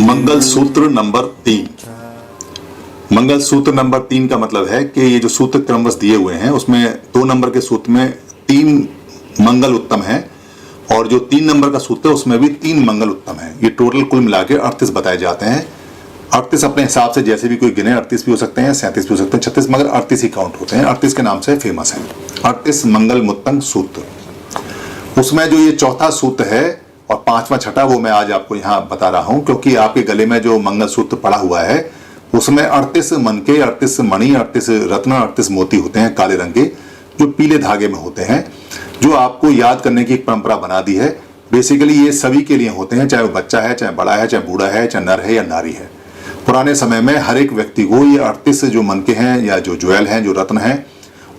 मंगल सूत्र नंबर 3। मंगल सूत्र नंबर 3 का मतलब है कि ये जो सूत्र क्रमवश दिए हुए हैं उसमें 2 नंबर के सूत्र में 3 मंगल उत्तम है और जो 3 नंबर का सूत्र है उसमें भी 3 मंगल उत्तम है। ये टोटल कुल मिला के 38 बताए जाते हैं। 38 अपने हिसाब से जैसे भी कोई गिने 38 भी हो सकते हैं, 37 भी हो सकते हैं, 36, मगर 38 ही काउंट होते हैं। 38 के नाम से फेमस है 38 मंगल मुत्तंग सूत्र। उसमें जो ये चौथा सूत्र है और 5वां छठा वो मैं आज आपको यहाँ बता रहा हूँ, क्योंकि आपके गले में जो मंगल सूत्र पड़ा हुआ है उसमें 38 मनके, 38 मणि, 38 रत्न, 38 मोती होते हैं काले रंग के, जो पीले धागे में होते हैं, जो आपको याद करने की एक परंपरा बना दी है। बेसिकली ये सभी के लिए होते हैं, चाहे वो बच्चा है, चाहे बड़ा है, चाहे बूढ़ा है, चाहे नर है या नारी है। पुराने समय में हर एक व्यक्ति को ये 38 जो मनके हैं या जो ज्वेल हैं, जो रत्न हैं,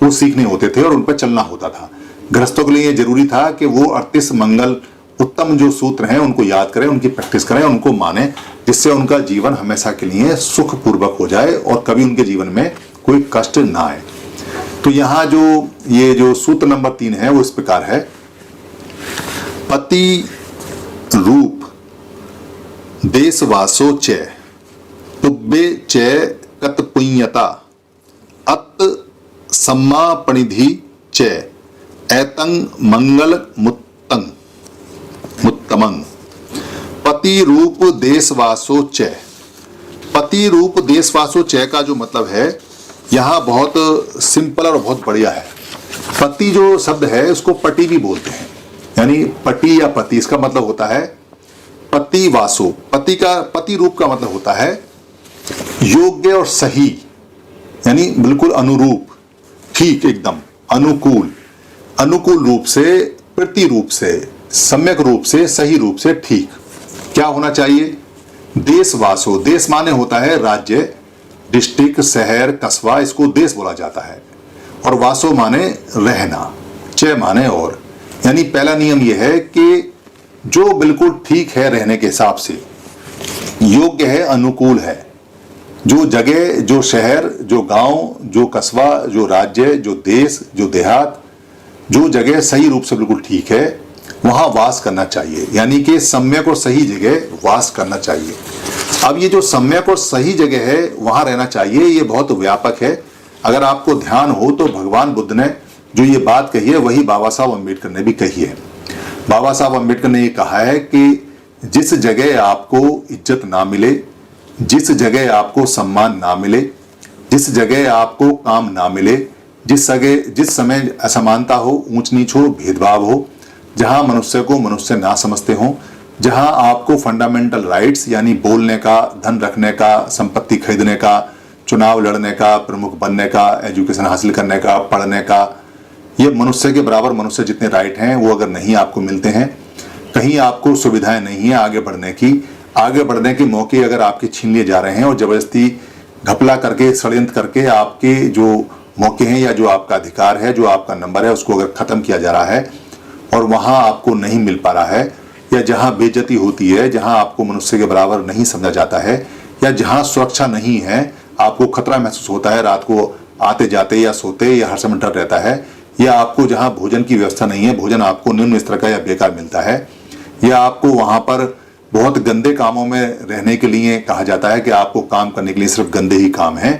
वो सीखने होते थे और उन पर चलना होता था। गृहस्थों के लिए ये जरूरी था कि वो 38 मंगल उत्तम जो सूत्र हैं उनको याद करें, उनकी प्रैक्टिस करें, उनको माने, जिससे उनका जीवन हमेशा के लिए सुखपूर्वक हो जाए और कभी उनके जीवन में कोई कष्ट ना आए। तो यहाँ जो ये जो सूत्र नंबर 3 है वो इस प्रकार है। पति रूप देशवासो च तुब्बे च कत पुण्यता अत सम्मापनिधि च एतंग मंगल मुत्तंग मुत्तमंग। पति रूप देशवासो च। पति रूप देशवासो च का जो मतलब है यहाँ बहुत सिंपल और बहुत बढ़िया है। पति जो शब्द है उसको पति भी बोलते हैं, यानी पति या पति, इसका मतलब होता है पति वासो। पति का पति रूप का मतलब होता है योग्य और सही, यानी बिल्कुल अनुरूप, ठीक, एकदम अनुकूल, अनुकूल रूप से, प्रति रूप से, सम्यक रूप से, सही रूप से, ठीक। क्या होना चाहिए? देशवासो, देश माने होता है राज्य, डिस्ट्रिक्ट, शहर, कस्बा, इसको देश बोला जाता है। और वासो माने रहना, च माने और, यानी पहला नियम यह है कि जो बिल्कुल ठीक है रहने के हिसाब से, योग्य है, अनुकूल है, जो जगह, जो शहर, जो गांव, जो कस्बा, जो राज्य, जो देश, जो देहात, जो जगह सही रूप से बिल्कुल ठीक है, वहां वास करना चाहिए, यानी कि सम्यक और सही जगह वास करना चाहिए। अब ये जो सम्यक और सही जगह है वहां रहना चाहिए, ये बहुत व्यापक है। अगर आपको ध्यान हो तो भगवान बुद्ध ने जो ये बात कही है वही बाबा साहब अम्बेडकर ने भी कही है। बाबा साहब अम्बेडकर ने ये कहा है कि जिस जगह आपको इज्जत ना मिले, जिस जगह आपको सम्मान ना मिले, जिस जगह आपको काम ना मिले, जिस समय असमानता हो, ऊंच नीच हो, भेदभाव हो, जहां मनुष्य को मनुष्य ना समझते हो, जहां आपको फंडामेंटल राइट्स यानी बोलने का, धन रखने का, संपत्ति खरीदने का, चुनाव लड़ने का, प्रमुख बनने का, एजुकेशन हासिल करने का, पढ़ने का, ये मनुष्य के बराबर मनुष्य जितने राइट हैं वो अगर नहीं आपको मिलते हैं, कहीं आपको सुविधाएं नहीं है आगे बढ़ने की, आगे बढ़ने के मौके अगर आपके छीन लिए जा रहे हैं और जबरदस्ती घपला करके, षड्यंत्र करके आपके जो मौके हैं या जो आपका अधिकार है, जो आपका नंबर है, उसको अगर खत्म किया जा रहा है और वहां आपको नहीं मिल पा रहा है, या जहां बेइज्जती होती है, जहां आपको मनुष्य के बराबर नहीं समझा जाता है, या जहां सुरक्षा नहीं है, आपको खतरा महसूस होता है, रात को आते जाते या सोते या हर समय डर रहता है, या आपको जहां भोजन की व्यवस्था नहीं है, भोजन आपको निम्न स्तर का या बेकार मिलता है, या आपको वहां पर बहुत गंदे कामों में रहने के लिए कहा जाता है कि आपको काम करने के लिए सिर्फ गंदे ही काम है,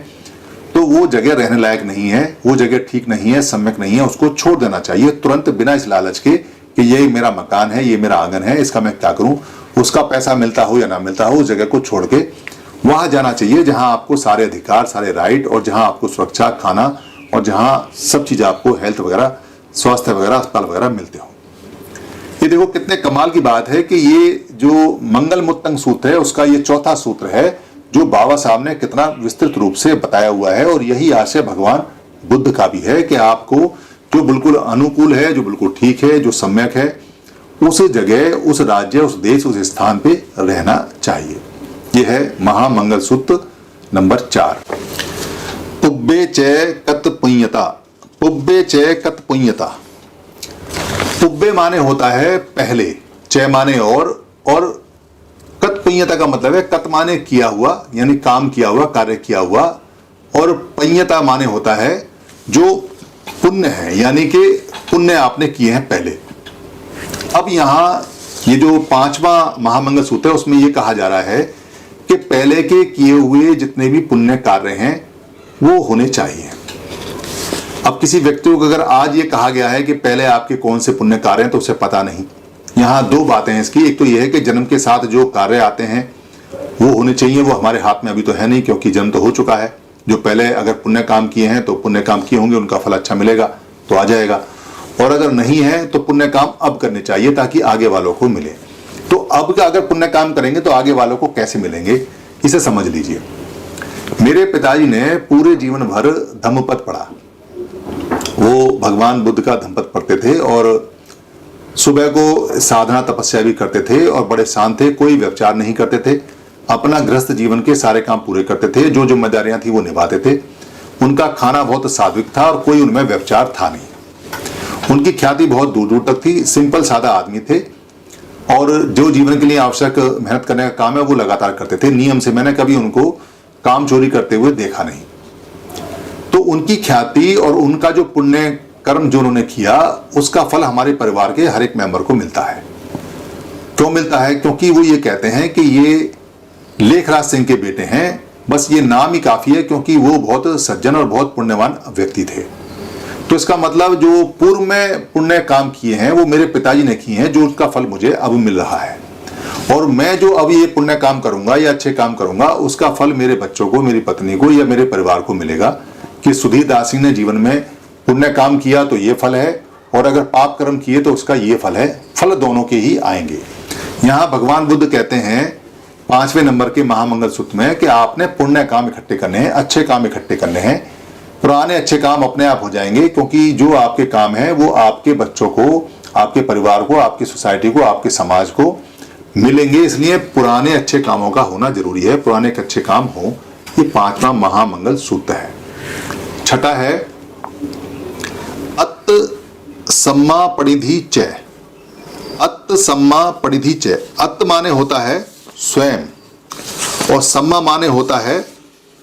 तो वो जगह रहने लायक नहीं है, वो जगह ठीक नहीं है, सम्यक नहीं है, उसको छोड़ देना चाहिए तुरंत, बिना इस लालच के कि ये मेरा मकान है, ये मेरा आंगन है, इसका मैं क्या करूं, उसका पैसा मिलता हो या ना मिलता हो, उस जगह को छोड़ के वहां जाना चाहिए जहां आपको सारे अधिकार, सारे राइट, और जहां आपको सुरक्षा, खाना, और जहां सब चीज आपको हेल्थ वगैरह, स्वास्थ्य वगैरह, अस्पताल वगैरह मिलते हो। ये देखो कितने कमाल की बात है कि ये जो मंगल मुत्तंग सूत्र है उसका ये चौथा सूत्र है जो बाबा साहब ने कितना विस्तृत रूप से बताया हुआ है, और यही आशय भगवान बुद्ध का भी है कि आपको जो बिल्कुल अनुकूल है, जो बिल्कुल ठीक है, जो सम्यक है, उस जगह, उस राज्य, उस देश, उस स्थान पे रहना चाहिए। यह है महामंगल सूत्र नंबर 4। पुब्बे च कत पुण्यता। पुब्बे च कत पुण्यता। पुब्बे माने होता है पहले, च माने और कत पुण्यता का मतलब है कत माने किया हुआ, यानी काम किया हुआ, कार्य किया हुआ, और पुण्यता माने होता है जो पुण्य है, यानी कि पुण्य आपने किए हैं पहले। अब यहाँ ये जो 5वां महामंगल सूत्र है उसमें ये कहा जा रहा है कि पहले के किए हुए जितने भी पुण्य कार्य हैं वो होने चाहिए। अब किसी व्यक्ति को अगर आज ये कहा गया है कि पहले आपके कौन से पुण्य कार्य हैं तो उसे पता नहीं। यहाँ दो बातें हैं इसकी। एक तो ये है कि जन्म के साथ जो कार्य आते हैं वो होने चाहिए, वो हमारे हाथ में अभी तो है नहीं क्योंकि जन्म तो हो चुका है। जो पहले अगर पुण्य काम किए हैं तो पुण्य काम किए होंगे, उनका फल अच्छा मिलेगा तो आ जाएगा, और अगर नहीं है तो पुण्य काम अब करने चाहिए ताकि आगे वालों को मिले। तो अब का अगर पुण्य काम करेंगे तो आगे वालों को कैसे मिलेंगे, इसे समझ लीजिए। मेरे पिताजी ने पूरे जीवन भर धम्मपद पढ़ा। वो भगवान बुद्ध का धम्मपद पढ़ते थे और सुबह को साधना तपस्या भी करते थे और बड़े शांत थे, कोई व्यभिचार नहीं करते थे, अपना गृहस्थ जीवन के सारे काम पूरे करते थे, जो जिम्मेदारियां थी वो निभाते थे। उनका खाना बहुत सात्विक था और कोई उनमें व्यभिचार था नहीं। उनकी ख्याति बहुत दूर दूर तक थी। सिंपल सादा आदमी थे और जो जीवन के लिए आवश्यक मेहनत करने का काम है वो लगातार करते थे नियम से। मैंने कभी उनको काम चोरी करते हुए देखा नहीं। तो उनकी ख्याति और उनका जो पुण्य कर्म जो उन्होंने किया उसका फल हमारे परिवार के हर एक मेंबर को मिलता है। क्यों मिलता है? क्योंकि वो ये कहते हैं कि ये लेखराज सिंह के बेटे हैं। बस ये नाम ही काफी है क्योंकि वो बहुत सज्जन और बहुत पुण्यवान व्यक्ति थे। तो इसका मतलब जो पूर्व में पुण्य काम किए हैं वो मेरे पिताजी ने किए हैं, जो उसका फल मुझे अब मिल रहा है। और मैं जो अब ये पुण्य काम करूंगा या अच्छे काम करूंगा उसका फल मेरे बच्चों को, मेरी पत्नी को या मेरे परिवार को मिलेगा कि सुधीर दास सिंह ने जीवन में पुण्य काम किया तो ये फल है, और अगर पाप कर्म किए तो उसका ये फल है। फल दोनों के ही आएंगे। यहाँ भगवान बुद्ध कहते हैं 5वें नंबर के महामंगल सूत्र में कि आपने पुण्य काम इकट्ठे करने हैं, अच्छे काम इकट्ठे करने हैं। पुराने अच्छे काम अपने आप हो जाएंगे क्योंकि जो आपके काम है वो आपके बच्चों को, आपके परिवार को, आपकी सोसाइटी को, आपके समाज को मिलेंगे। इसलिए पुराने अच्छे कामों का होना जरूरी है, पुराने अच्छे काम हो। ये 5वां महामंगल सूत्र है। छठा है अत्त सम्मा परिधि च। अत्त सम्मा परिधि च। अत्त माने होता है स्वयं और सम्मा माने होता है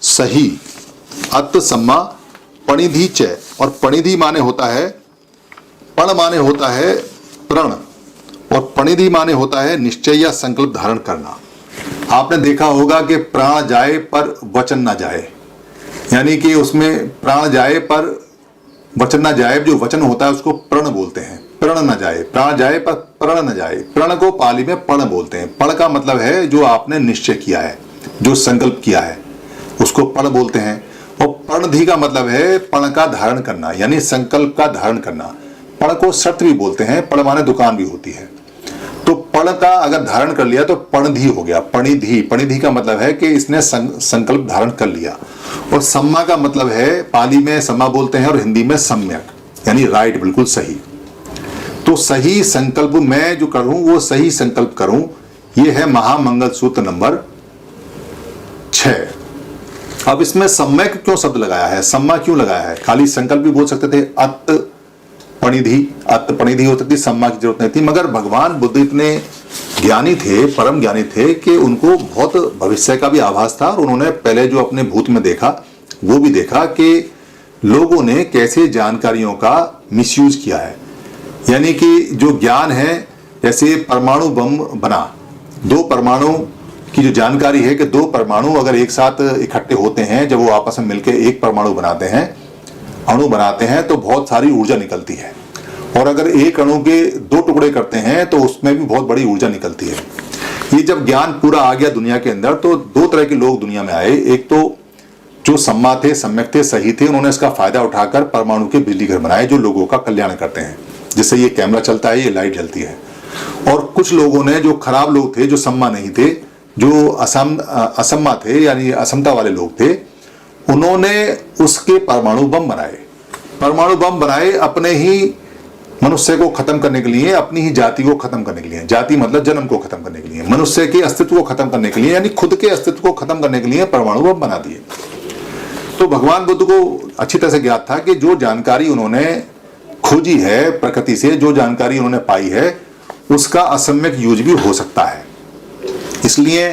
सही। अत्त सम्मा परिधि च, और परिधि माने होता है, पण माने होता है प्रण, और परिधि माने होता है निश्चय या संकल्प धारण करना। आपने देखा होगा कि प्राण जाए पर वचन ना जाए, यानी कि उसमें प्राण जाए पर वचन ना जाए। जो वचन होता है उसको प्रण बोलते हैं। प्रण न जाए, प्राण जाए पर प्रण न जाए। प्रण को पाली में पण बोलते हैं। पण का मतलब है जो आपने निश्चय किया है, जो संकल्प किया है, उसको पण बोलते हैं। और प्रणधि का मतलब है पण का धारण करना, यानी संकल्प का धारण करना। पण को शर्त भी बोलते हैं, पण माने दुकान भी होती है। तो पण का अगर धारण कर लिया तो पणधि हो गया। पणिधि, पणिधि का मतलब है कि इसने संकल्प धारण कर लिया। और सम्मा का मतलब है, पाली में सम्मा बोलते हैं और हिंदी में सम्यक, यानी राइट, बिल्कुल सही। तो सही संकल्प मैं जो करूं वो सही संकल्प करूं, ये है महामंगल सूत्र नंबर 6। अब इसमें सम्यक क्यों शब्द लगाया है, सम्मा क्यों लगाया है? खाली संकल्प भी बोल सकते थे, अत्त पणिधि हो सकती, सम्मा की जरूरत नहीं थी। मगर भगवान बुद्ध इतने ज्ञानी थे, परम ज्ञानी थे कि उनको बहुत भविष्य का भी आभास था। और उन्होंने पहले जो अपने भूत में देखा वो भी देखा कि लोगों ने कैसे जानकारियों का मिसयूज किया है। यानी कि जो ज्ञान है, जैसे परमाणु बम बना, 2 परमाणु की जो जानकारी है कि 2 परमाणु अगर एक साथ इकट्ठे होते हैं, जब वो आपस में मिलकर एक परमाणु बनाते हैं, अणु बनाते हैं, तो बहुत सारी ऊर्जा निकलती है। और अगर एक अणु के 2 टुकड़े करते हैं तो उसमें भी बहुत बड़ी ऊर्जा निकलती है। ये जब ज्ञान पूरा आ गया दुनिया के अंदर तो 2 तरह के लोग दुनिया में आए। एक तो जो सम्मा थे, सम्यक थे, सही थे, उन्होंने इसका फायदा उठाकर परमाणु के बिजली घर बनाए जो लोगों का कल्याण करते हैं, जिससे ये कैमरा चलता है, ये लाइट जलती है। और कुछ लोगों ने, जो खराब लोग थे, जो सम्मा नहीं थे, जो असम्मा थे, यानी असमता वाले लोग थे, उन्होंने उसके परमाणु बम बनाए। परमाणु बम बनाए अपने ही मनुष्य को खत्म करने के लिए, अपनी ही जाति को खत्म करने के लिए। जाति मतलब जन्म को खत्म करने के लिए, मनुष्य के अस्तित्व को खत्म करने के लिए, यानी खुद के अस्तित्व को खत्म करने के लिए परमाणु बम बना दिए। तो भगवान बुद्ध को अच्छी तरह से ज्ञात था कि जो जानकारी उन्होंने खोजी है प्रकृति से, जो जानकारी उन्होंने पाई है, उसका असम्यक यूज भी हो सकता है। इसलिए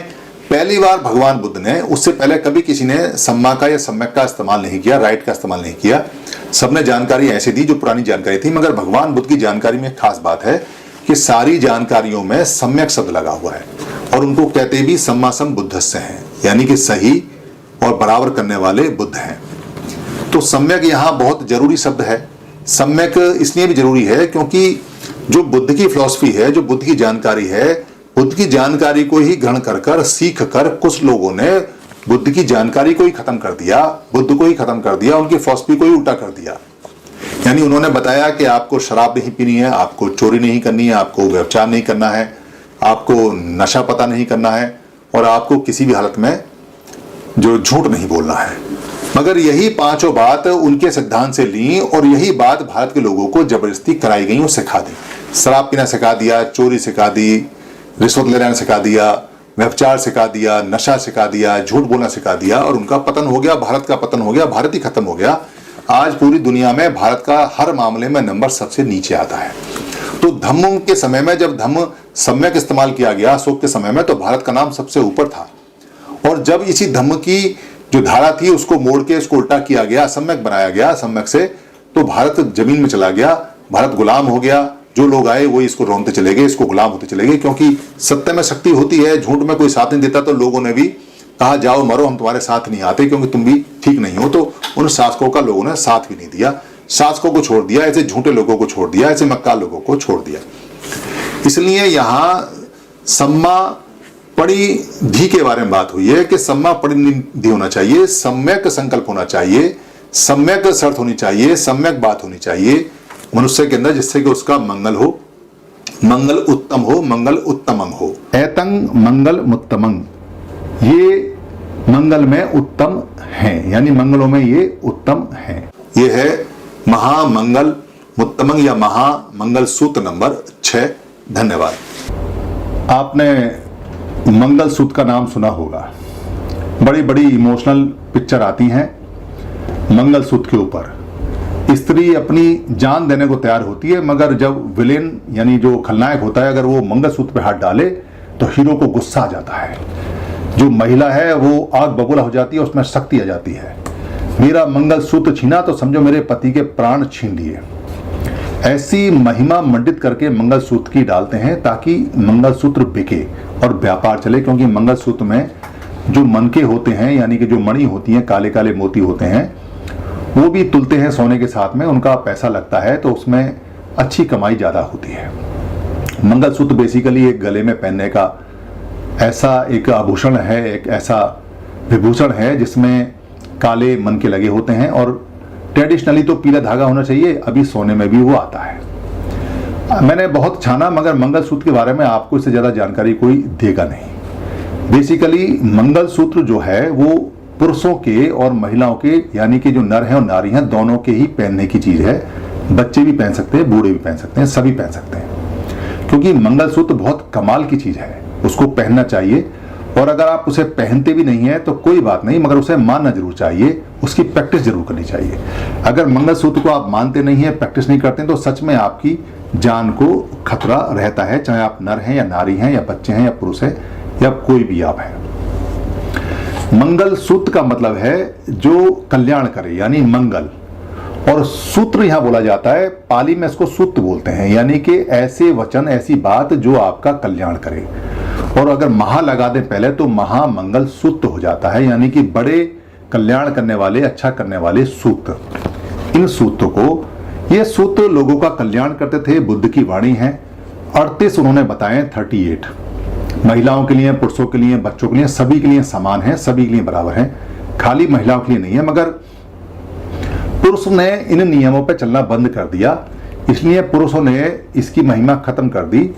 पहली बार भगवान बुद्ध ने, उससे पहले कभी किसी ने सम्मा का या सम्यक का इस्तेमाल नहीं किया, राइट का इस्तेमाल नहीं किया। सबने जानकारी ऐसी दी जो पुरानी जानकारी थी। मगर भगवान बुद्ध की जानकारी में एक खास बात है कि सारी जानकारियों में सम्यक शब्द लगा हुआ है और उनको कहते भी सम्मासम बुद्धस्य हैं, यानी कि सही और बराबर करने वाले बुद्ध हैं। तो सम्यक यहाँ बहुत जरूरी शब्द है। सम्यक इसलिए भी जरूरी है क्योंकि जो बुद्ध की फिलॉसफी है, जो बुद्ध की जानकारी है, बुद्ध की जानकारी को ही ग्रहण कर कर सीख कर कुछ लोगों ने बुद्ध की जानकारी को ही खत्म कर दिया, बुद्ध को ही खत्म कर दिया, उनकी फिलॉसफी को ही उल्टा कर दिया। यानी उन्होंने बताया कि आपको शराब नहीं पीनी है, आपको चोरी नहीं करनी है, आपको व्यभिचार नहीं करना है, आपको नशा पता नहीं करना है और आपको किसी भी हालत में जो झूठ नहीं बोलना है। मगर यही पांचों बात उनके सिद्धांत से ली और यही बात भारत के लोगों को जबरदस्ती कराई गई और सिखा दी। शराब पीना सिखा दिया, चोरी सिखा दी, रिश्वत लेना सिखा दिया, व्यभिचार सिखा दिया, नशा सिखा दिया, झूठ बोलना सिखा दिया और उनका पतन हो गया, भारत का पतन हो गया, भारत ही खत्म हो गया। आज पूरी दुनिया में भारत का हर मामले में नंबर सबसे नीचे आता है। तो धम्म के समय में जब धम्म सम्यक इस्तेमाल किया गया, अशोक के समय में, तो भारत का नाम सबसे ऊपर था। और जब इसी धम्म की जो धारा थी उसको मोड़ के उसको उल्टा किया गया, सम्यक बनाया गया, सम्यक से, तो भारत जमीन में चला गया, भारत गुलाम हो गया। जो लोग आए वो इसको रोनते चले गए, इसको गुलाम होते चले गए, क्योंकि सत्य में शक्ति होती है, झूठ में कोई साथ नहीं देता। तो लोगों ने भी कहा जाओ मरो, हम तुम्हारे साथ नहीं आते क्योंकि तुम भी ठीक नहीं हो। तो उन शासकों का लोगों ने साथ भी नहीं दिया, शासकों को छोड़ दिया, ऐसे झूठे लोगों को छोड़ दिया, ऐसे मक्कार लोगों को छोड़ दिया। इसलिए यहाँ सम्मा परिधि के बारे में बात हुई है कि सम्मा परिधि होना चाहिए, सम्यक संकल्प होना चाहिए, सम्यक शर्त होनी चाहिए, सम्यक बात होनी चाहिए मनुष्य के अंदर, जिससे कि उसका मंगल हो, मंगल उत्तम हो, मंगल उत्तमंग हो। एतंग मंगल मुत्तमंग, ये मंगल में उत्तम हैं, यानी मंगलों में ये उत्तम हैं। ये है महामंगल मुत्तमंग या महामंगल सूत्र नंबर 6। धन्यवाद। आपने मंगल सूत्र का नाम सुना होगा, बड़ी बड़ी इमोशनल पिक्चर आती हैं मंगल सूत्र के ऊपर। स्त्री अपनी जान देने को तैयार होती है, मगर जब विलेन यानी जो खलनायक होता है अगर वो मंगल सूत्र पे हाथ डाले तो हीरो को गुस्सा आ जाता है। जो महिला है वो आग बबूला हो जाती है, उसमें शक्ति आ जाती है। मेरा मंगल सूत्र छीना तो समझो मेरे पति के प्राण छीन लिए। ऐसी महिमा मंडित करके मंगल सूत्र की डालते हैं ताकि मंगल सूत्र बिके और व्यापार चले, क्योंकि मंगल सूत्र में जो मनके होते हैं यानी कि जो मणि होती हैं, काले काले मोती होते हैं, वो भी तुलते हैं सोने के साथ में, उनका पैसा लगता है तो उसमें अच्छी कमाई ज़्यादा होती है। मंगलसूत्र बेसिकली एक गले में पहनने का ऐसा एक आभूषण है, एक ऐसा विभूषण है जिसमें काले मनके लगे होते हैं और ट्रेडिशनली तो पीला धागा होना चाहिए, अभी सोने में भी वो आता है। मैंने बहुत छाना मगर मंगलसूत्र के बारे में आपको इससे ज़्यादा जानकारी कोई देगा नहीं। बेसिकली मंगलसूत्र जो है वो पुरुषों के और महिलाओं के यानी कि जो नर हैं और नारी हैं दोनों के ही पहनने की चीज है। बच्चे भी पहन सकते हैं, बूढ़े भी पहन सकते हैं, सभी पहन सकते हैं, क्योंकि मंगलसूत्र बहुत कमाल की चीज है, उसको पहनना चाहिए। और अगर आप उसे पहनते भी नहीं है तो कोई बात नहीं, मगर उसे मानना जरूर चाहिए, उसकी प्रैक्टिस जरूर करनी चाहिए। अगर मंगलसूत्र को आप मानते नहीं है, प्रैक्टिस नहीं करते तो सच में आपकी जान को खतरा रहता है, चाहे आप नर हैं या नारी हैं या बच्चे हैं या पुरुष हैं या कोई भी आप हैं। मंगल सूत्र का मतलब है जो कल्याण करे, यानी मंगल। और सूत्र यहां बोला जाता है, पाली में इसको सूत्र बोलते हैं, यानी कि ऐसे वचन, ऐसी बात जो आपका कल्याण करे। और अगर महा लगा दें पहले तो महामंगल सूत्र हो जाता है, यानी कि बड़े कल्याण करने वाले, अच्छा करने वाले सूत्र। इन सूत्रों को, ये सूत्र लोगों का कल्याण करते थे, बुद्ध की वाणी है। 38 उन्होंने बताए, 38 महिलाओं के लिए, पुरुषों के लिए, बच्चों के लिए, सभी के लिए समान है, सभी के लिए बराबर है, खाली महिलाओं के लिए नहीं है। मगर पुरुष ने इन नियमों पर चलना बंद कर दिया, इसलिए पुरुषों ने इसकी महिमा खत्म कर दी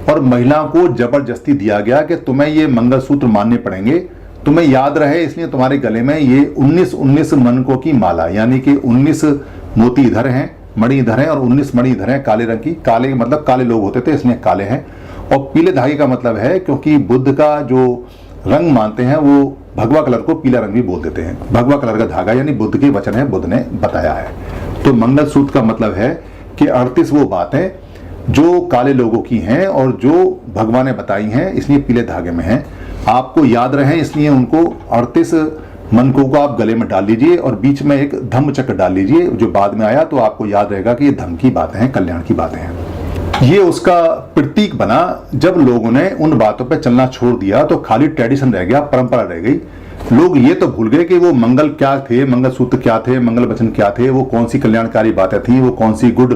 और महिलाओं को जबरदस्ती दिया गया कि तुम्हें ये मंगलसूत्र मानने पड़ेंगे, तुम्हें याद रहे, इसलिए तुम्हारे गले में ये 19 मनकों की माला, यानी कि 19 मोती इधर हैं, मणि इधर हैं और 19 मणि इधर हैं, काले रंग की। काले मतलब काले लोग होते थे, इसलिए काले हैं। और पीले धागे का मतलब है क्योंकि बुद्ध का जो रंग मानते हैं वो भगवा कलर को पीला रंग भी बोल देते हैं। भगवा कलर का धागा यानी बुद्ध के वचन है, बुद्ध ने बताया है। तो मंगलसूत्र का मतलब है कि 38 वो बातें जो काले लोगों की हैं और जो भगवान ने बताई हैं, इसलिए पीले धागे में हैं। आपको याद रहे इसलिए उनको 38 मनकों को आप गले में डाल लीजिए और बीच में एक धम्म चक्र डाल लीजिए जो बाद में आया, तो आपको याद रहेगा कि ये धम्म की बातें हैं, कल्याण की बातें हैं। ये उसका प्रतीक बना। जब लोगों ने उन बातों पे चलना छोड़ दिया तो खाली ट्रेडिशन रह गया, परंपरा रह गई। लोग ये तो भूल गए कि वो मंगल क्या थे, मंगलसूत्र क्या थे, मंगल वचन क्या थे, वो कौन सी कल्याणकारी बातें थी, वो कौन सी गुड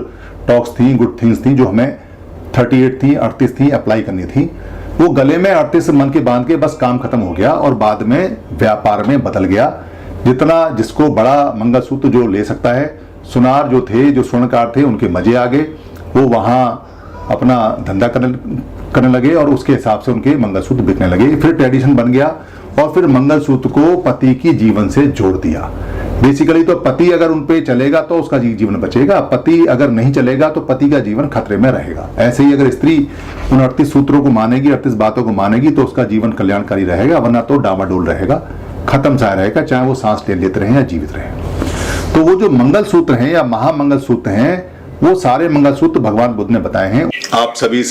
टॉक्स थी, गुड थिंग्स थी जो हमें 38 थी, 38 थी अप्लाई करनी थी। वो गले में 38 मन के बांध के बस काम खत्म हो गया और बाद में व्यापार में बदल गया। जितना जिसको बड़ा मंगलसूत्र जो ले सकता है, सुनार जो थे, जो स्वर्णकार थे, उनके मजे आ गए, वो वहां अपना धंधा करने लगे और उसके हिसाब से उनके मंगलसूत्र बिकने लगे। फिर ट्रेडिशन बन गया और फिर मंगलसूत्र को पति की जीवन से जोड़ दिया। बेसिकली तो पति अगर उन पे चलेगा तो उसका जीवन बचेगा, पति अगर नहीं चलेगा तो पति का जीवन खतरे में रहेगा। ऐसे ही अगर स्त्री उन 38 सूत्रों को मानेगी, 38 बातों को मानेगी तो उसका जीवन कल्याणकारी रहेगा, वरना तो डामाडोल रहेगा, खत्म सा रहेगा, चाहे वो सांस ले लेते रहे या जीवित रहे। तो वो जो मंगलसूत्र हैं या महामंगल सूत्र हैं, वो सारे मंगलसूत्र भगवान बुद्ध ने बताए हैं। आप सभी